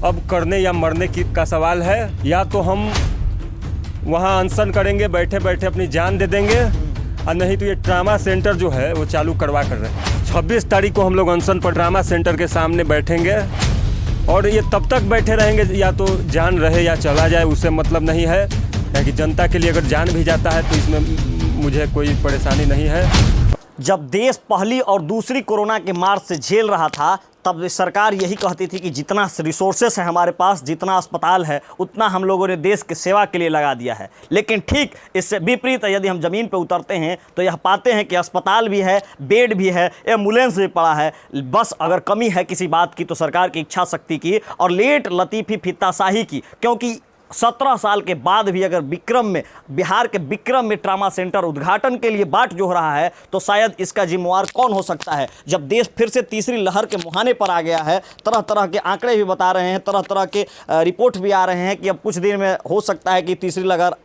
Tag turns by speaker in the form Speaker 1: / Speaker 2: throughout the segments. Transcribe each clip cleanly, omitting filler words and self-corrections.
Speaker 1: अब करने या मरने का सवाल है। या तो हम वहाँ अनशन करेंगे, बैठे बैठे अपनी जान दे देंगे, और नहीं तो ये ट्रामा सेंटर जो है वो चालू करवा कर रहे हैं। 26 तारीख को हम लोग अनशन पर ट्रामा सेंटर के सामने बैठेंगे और ये तब तक बैठे रहेंगे या तो जान रहे या चला जाए, उससे मतलब नहीं है। क्योंकि जनता के लिए अगर जान भी जाता है तो इसमें मुझे कोई परेशानी नहीं है।
Speaker 2: जब देश पहली और दूसरी कोरोना के मार से झेल रहा था तब सरकार यही कहती थी कि जितना रिसोर्सेस है हमारे पास, जितना अस्पताल है, उतना हम लोगों ने देश की सेवा के लिए लगा दिया है। लेकिन ठीक इससे विपरीत यदि हम ज़मीन पर उतरते हैं तो यह पाते हैं कि अस्पताल भी है, बेड भी है, एम्बुलेंस भी पड़ा है। बस अगर कमी है किसी बात की तो सरकार की इच्छा शक्ति की और लेट लतीफ़ी फित्ताशाही की। क्योंकि 17 साल के बाद भी अगर विक्रम में, बिहार के विक्रम में ट्रामा सेंटर उद्घाटन के लिए बाट जोह रहा है तो शायद इसका जिम्मेवार कौन हो सकता है। जब देश फिर से तीसरी लहर के मुहाने पर आ गया है, तरह तरह के आंकड़े भी बता रहे हैं, तरह तरह के रिपोर्ट भी आ रहे हैं कि अब कुछ देर में हो सकता है कि तीसरी लहर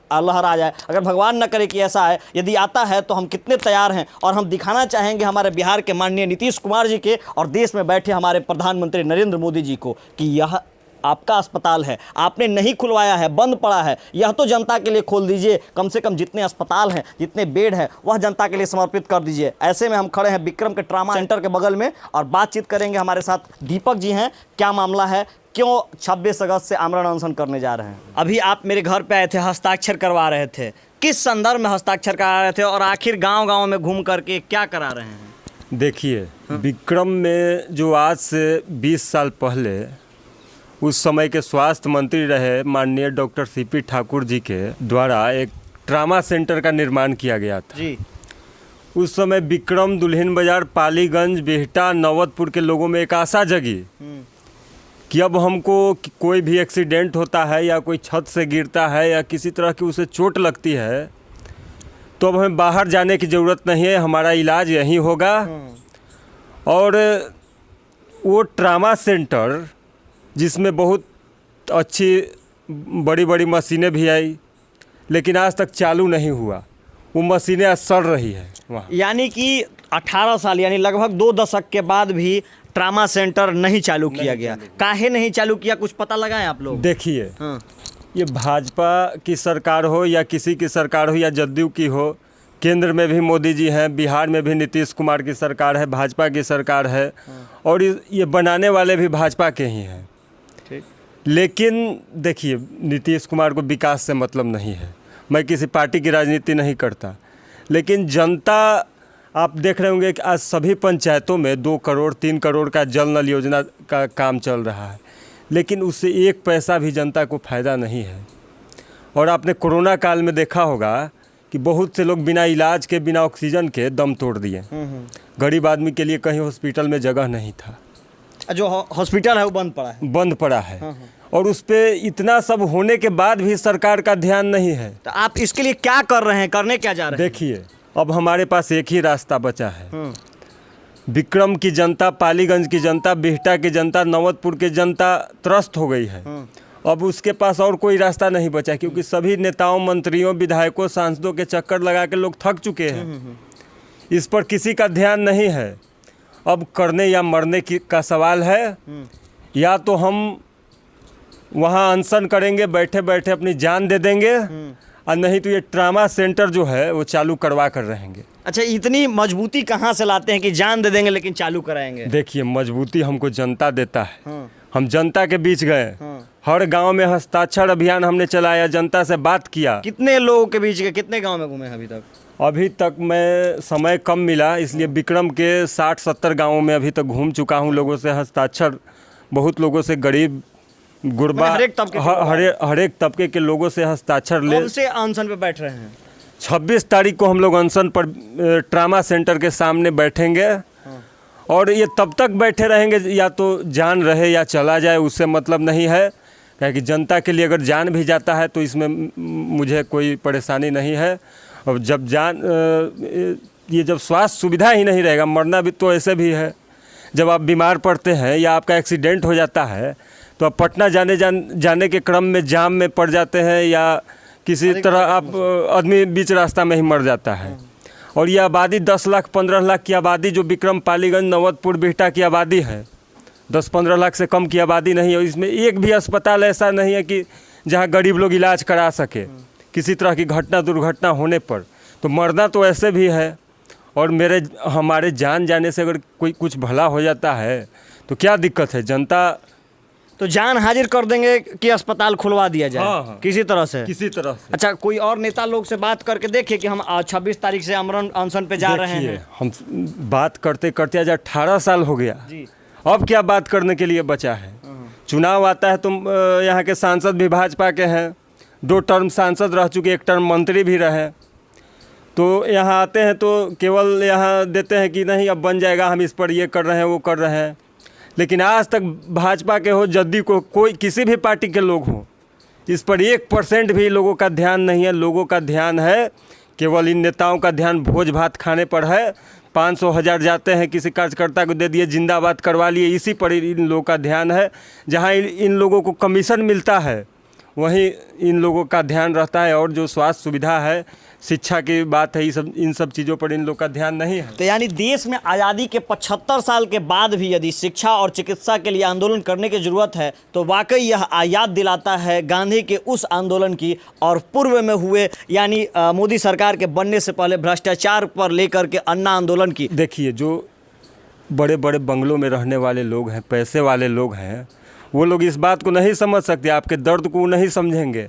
Speaker 2: आ जाए। अगर भगवान न करे कि ऐसा है, यदि आता है तो हम कितने तैयार हैं और हम दिखाना चाहेंगे हमारे बिहार के माननीय नीतीश कुमार जी के और देश में बैठे हमारे प्रधानमंत्री नरेंद्र मोदी जी को कि यह आपका अस्पताल है, आपने नहीं खुलवाया है, बंद पड़ा है, यह तो जनता के लिए खोल दीजिए। कम से कम जितने अस्पताल हैं, जितने बेड हैं, वह जनता के लिए समर्पित कर दीजिए। ऐसे में हम खड़े हैं विक्रम के ट्रामा सेंटर के बगल में और बातचीत करेंगे। हमारे साथ दीपक जी हैं। क्या मामला है, क्यों 26 अगस्त से आमरण अनशन करने जा रहे हैं? अभी आप मेरे घर पर आए थे, हस्ताक्षर करवा रहे थे, किस संदर्भ में हस्ताक्षर करा रहे थे और आखिर गाँव में घूम करके क्या करा रहे हैं?
Speaker 1: देखिए, विक्रम में जो आज से 20 साल पहले उस समय के स्वास्थ्य मंत्री रहे माननीय डॉक्टर सीपी ठाकुर जी के द्वारा एक ट्रामा सेंटर का निर्माण किया गया था
Speaker 2: जी।
Speaker 1: उस समय विक्रम, दुल्हिन बाजार, पालीगंज, बिहटा, नौबतपुर के लोगों में एक आशा जगी कि अब हमको कोई भी एक्सीडेंट होता है या कोई छत से गिरता है या किसी तरह की उसे चोट लगती है तो अब हमें बाहर जाने की ज़रूरत नहीं है, हमारा इलाज यहीं होगा। और वो ट्रामा सेंटर जिसमें बहुत अच्छी बड़ी बड़ी मशीनें भी आई लेकिन आज तक चालू नहीं हुआ, वो मशीनें आज सड़ रही है वहाँ।
Speaker 2: यानी कि 18 साल यानी लगभग 2 दशक के बाद भी ट्रामा सेंटर नहीं चालू किया गया। काहे नहीं चालू किया, कुछ पता लगाएं आप लोग?
Speaker 1: देखिए, ये भाजपा की सरकार हो या किसी की सरकार हो या जदयू की हो, केंद्र में भी मोदी जी हैं, बिहार में भी नीतीश कुमार की सरकार है, भाजपा की सरकार है और ये बनाने वाले भी भाजपा के ही हैं। लेकिन देखिए, नीतीश कुमार को विकास से मतलब नहीं है, मैं किसी पार्टी की राजनीति नहीं करता, लेकिन जनता, आप देख रहे होंगे कि आज सभी पंचायतों में 2 करोड़ 3 करोड़ का जल नल योजना का काम चल रहा है, लेकिन उससे 1 पैसा भी जनता को फ़ायदा नहीं है। और आपने कोरोना काल में देखा होगा कि बहुत से लोग बिना इलाज के, बिना ऑक्सीजन के दम तोड़ दिए। गरीब आदमी के लिए कहीं हॉस्पिटल में जगह नहीं था,
Speaker 2: जो हॉस्पिटल है वो बंद पड़ा है।
Speaker 1: और उस पर इतना सब होने के बाद भी सरकार का ध्यान नहीं है।
Speaker 2: तो आप इसके लिए क्या कर रहे हैं, करने क्या जा रहे हैं?
Speaker 1: देखिए, अब हमारे पास एक ही रास्ता बचा है। विक्रम की जनता, पालीगंज की जनता, बिहटा की जनता, नौबतपुर की जनता त्रस्त हो गई है। अब उसके पास और कोई रास्ता नहीं बचा, क्योंकि सभी नेताओं, मंत्रियों, विधायकों, सांसदों के चक्कर लगा के लोग थक चुके हैं। इस पर किसी का ध्यान नहीं है। अब करने या मरने का सवाल है। या तो हम वहाँ अनशन करेंगे, बैठे बैठे अपनी जान दे देंगे, और नहीं तो ये ट्रामा सेंटर जो है वो चालू करवा कर रहेंगे।
Speaker 2: अच्छा, इतनी मजबूती कहाँ से लाते हैं कि जान दे देंगे लेकिन चालू कराएंगे?
Speaker 1: देखिए, मजबूती हमको जनता देता है। हम जनता के बीच गए, हर गांव में हस्ताक्षर अभियान हमने चलाया, जनता से बात किया।
Speaker 2: कितने लोगों के बीच गए, कितने गाँव में घूमे अभी तक?
Speaker 1: अभी तक मैं समय कम मिला, इसलिए विक्रम के 60-70 गाँवों में अभी तक घूम चुका हूँ। लोगों से हस्ताक्षर, बहुत लोगों से, गरीब गुरबा, हर एक तबके के लोगों से हस्ताक्षर ले।
Speaker 2: कब से अनशन पे बैठ रहे हैं?
Speaker 1: 26 तारीख को हम लोग अनशन पर ट्रामा सेंटर के सामने बैठेंगे और ये तब तक बैठे रहेंगे या तो जान रहे या चला जाए, उससे मतलब नहीं है। क्योंकि जनता के लिए अगर जान भी जाता है तो इसमें मुझे कोई परेशानी नहीं है। और जब ये जब स्वास्थ्य सुविधा ही नहीं रहेगा, मरना भी तो ऐसे भी है। जब आप बीमार पड़ते हैं या आपका एक्सीडेंट हो जाता है तो आप पटना जाने के क्रम में जाम में पड़ जाते हैं या किसी तरह आप आदमी बीच रास्ता में ही मर जाता है। और ये आबादी 10 लाख 15 लाख की आबादी जो विक्रम, पालीगंज, नौबतपुर, बिहटा की आबादी है, 10-15 लाख से कम की आबादी नहीं है। इसमें एक भी अस्पताल ऐसा नहीं है कि जहाँ गरीब लोग इलाज करा सके किसी तरह की घटना दुर्घटना होने पर। तो मरना तो ऐसे भी है, और हमारे जान जाने से अगर कोई कुछ भला हो जाता है तो क्या दिक्कत है? जनता
Speaker 2: तो जान हाजिर कर देंगे कि अस्पताल खुलवा दिया जाए।
Speaker 1: हाँ।
Speaker 2: किसी तरह से। अच्छा, कोई और नेता लोग से बात करके देखिए कि हम 26 तारीख से आमरण अनशन पे जा रहे हैं।
Speaker 1: हम बात करते करते आज 18 साल हो गया
Speaker 2: जी।
Speaker 1: अब क्या बात करने के लिए बचा है? चुनाव आता है तो यहाँ के सांसद भी भाजपा के हैं, 2 टर्म सांसद रह चुके, 1 टर्म मंत्री भी रहे। तो यहाँ आते हैं तो केवल यहाँ देते हैं कि नहीं अब बन जाएगा, हम इस पर ये कर रहे हैं वो कर रहे हैं। लेकिन आज तक भाजपा के हो, जदयू को, कोई किसी भी पार्टी के लोग हों, इस पर 1% भी लोगों का ध्यान नहीं है। लोगों का ध्यान है केवल इन नेताओं का ध्यान भोज भात खाने पर है। 500-1000 जाते हैं, किसी कार्यकर्ता को दे दिए, जिंदाबाद करवा लिए, इसी पर इन लोगों का ध्यान है। जहाँ इन लोगों को कमीशन मिलता है वहीं इन लोगों का ध्यान रहता है, और जो स्वास्थ्य सुविधा है, शिक्षा की बात है, इन सब चीज़ों पर इन लोग का ध्यान नहीं है।
Speaker 2: तो यानी देश में आज़ादी के 75 साल के बाद भी यदि शिक्षा और चिकित्सा के लिए आंदोलन करने की ज़रूरत है तो वाकई यह याद दिलाता है गांधी के उस आंदोलन की, और पूर्व में हुए यानी मोदी सरकार के बनने से पहले भ्रष्टाचार पर लेकर के अन्ना आंदोलन की।
Speaker 1: देखिए, जो बड़े बड़े बंगलों में रहने वाले लोग हैं, पैसे वाले लोग हैं, वो लोग इस बात को नहीं समझ सकते, आपके दर्द को नहीं समझेंगे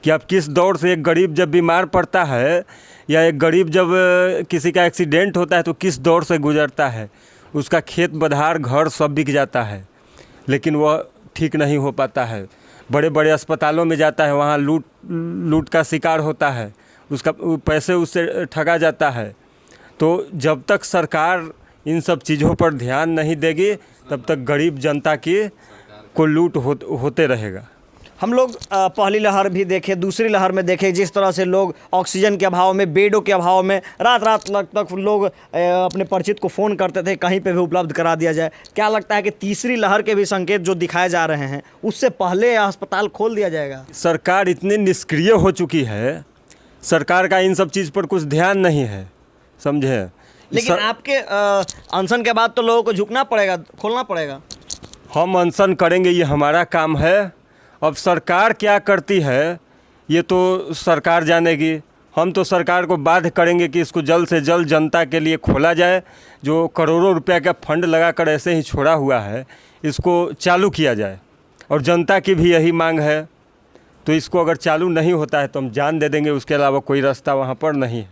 Speaker 1: कि आप किस दौर से, एक गरीब जब बीमार पड़ता है या एक गरीब जब किसी का एक्सीडेंट होता है तो किस दौर से गुजरता है। उसका खेत बधार घर सब बिक जाता है, लेकिन वह ठीक नहीं हो पाता है। बड़े बड़े अस्पतालों में जाता है, वहाँ लूट का शिकार होता है, उसका पैसे उससे ठगा जाता है। तो जब तक सरकार इन सब चीज़ों पर ध्यान नहीं देगी तब तक गरीब जनता को लूट होते रहेगा।
Speaker 2: हम लोग पहली लहर भी देखे, दूसरी लहर में देखे जिस तरह से लोग ऑक्सीजन के अभाव में, बेडों के अभाव में रात तक लोग अपने परिचित को फ़ोन करते थे कहीं पे भी उपलब्ध करा दिया जाए। क्या लगता है कि तीसरी लहर के भी संकेत जो दिखाए जा रहे हैं उससे पहले अस्पताल खोल दिया जाएगा?
Speaker 1: सरकार इतनी निष्क्रिय हो चुकी है, सरकार का इन सब चीज़ पर कुछ ध्यान नहीं है, समझे।
Speaker 2: लेकिन आपके अनशन के बाद तो लोगों को झुकना पड़ेगा, खोलना पड़ेगा।
Speaker 1: हम अनशन करेंगे, ये हमारा काम है। अब सरकार क्या करती है ये तो सरकार जानेगी। हम तो सरकार को बाध्य करेंगे कि इसको जल्द से जल्द जनता के लिए खोला जाए। जो करोड़ों रुपया का फंड लगाकर ऐसे ही छोड़ा हुआ है, इसको चालू किया जाए, और जनता की भी यही मांग है। तो इसको अगर चालू नहीं होता है तो हम जान दे देंगे, उसके अलावा कोई रास्ता वहाँ पर नहीं है।